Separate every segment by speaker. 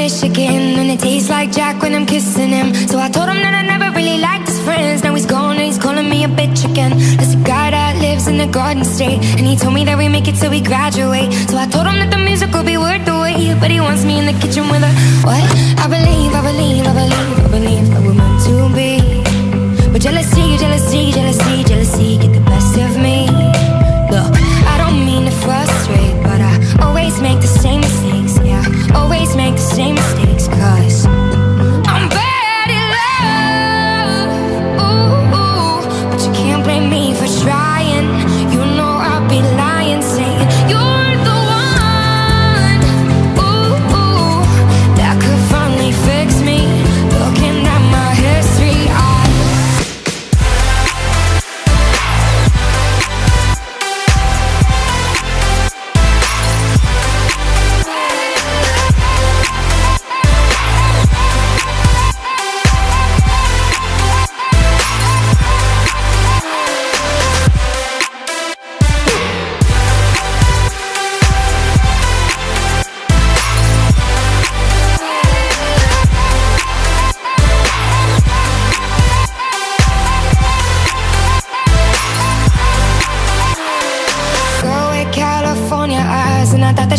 Speaker 1: Michigan, and it tastes like Jack when I'm kissing him. So I told him that I never really liked his friends. Now he's gone and he's calling me a bitch again. There's a guy that lives in the Garden State, and he told me that we make it till we graduate. So I told him that the music will be worth the wait, but he wants me in the kitchen with a what? I believe that we're meant to be. But jealousy, get the best of me. Look, I don't mean to frustrate, but I always make the same mistakes. Yeah, always make the same mistakes, 'cause I'm bad at love. Ooh, ooh, but you can't blame me for trying. You know I'd be lying, saying you're the one. Ooh, ooh, that could finally fix me. Looking at my history,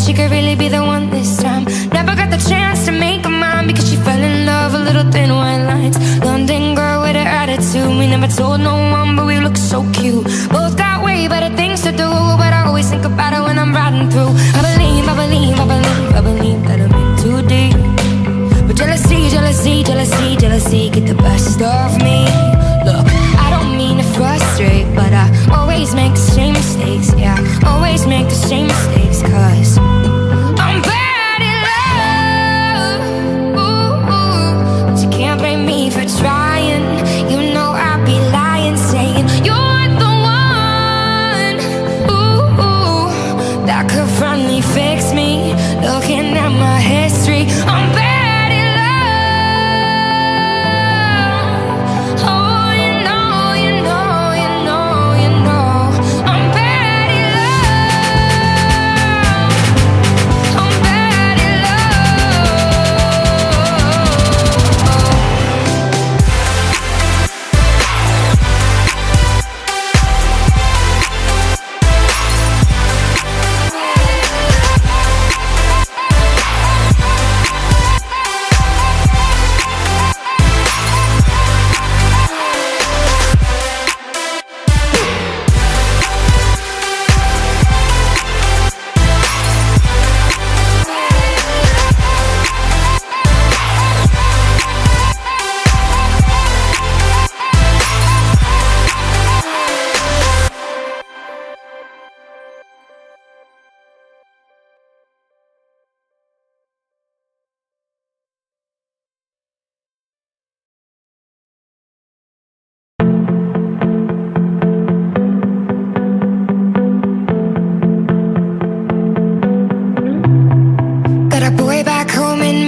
Speaker 1: she could really be the one this time. Never got the chance to make her mine, because she fell in love with little thin white lines. London girl with her attitude, we never told no one, but we look so cute. Both got way better things to do, but I always think about it when I'm riding through. I believe that I'm in too deep. But jealousy, get the best of me. Look, I don't mean to frustrate, but I always make the same mistakes. Yeah, always make the same mistakes, 'cause I'm bad at love. Ooh, ooh, but you can't blame me for trying. You know I'd be lying, saying you're the one. Ooh, ooh, that could finally fix me. Looking at my history, I'm bad.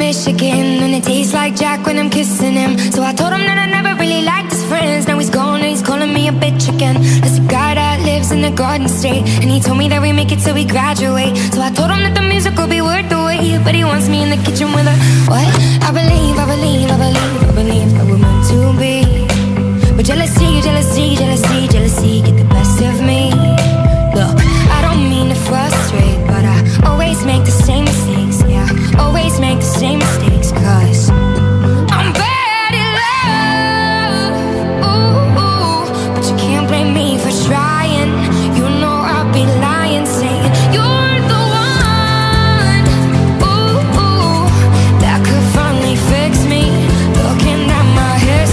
Speaker 1: Michigan, and it tastes like Jack when I'm kissing him. So I told him that I never really liked his friends. Now he's gone and he's calling me a bitch again. There's a guy that lives in the Garden State, and he told me that we make it till we graduate. So I told him that the music will be worth the wait, but he wants me in the kitchen with a what? I believe that we're meant to be. But jealousy, get the best of me. Look, I don't mean to frustrate, but I always make the same mistakes. Yeah, always make the same mistakes, 'cause I'm bad at love. Ooh, ooh, but you can't blame me for trying. You know I'd be lying, saying you're the one. Ooh, ooh, that could finally fix me. Looking at my hair.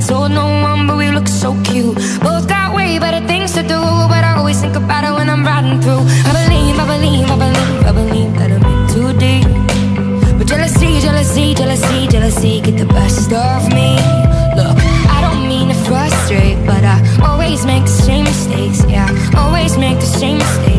Speaker 1: told no one, but we look so cute. Both got way better things to do, but I always think about it when I'm riding through. I believe that I'm in too deep. But jealousy get the best of me. Look, I don't mean to frustrate, but I always make the same mistakes. Yeah, always make the same mistakes.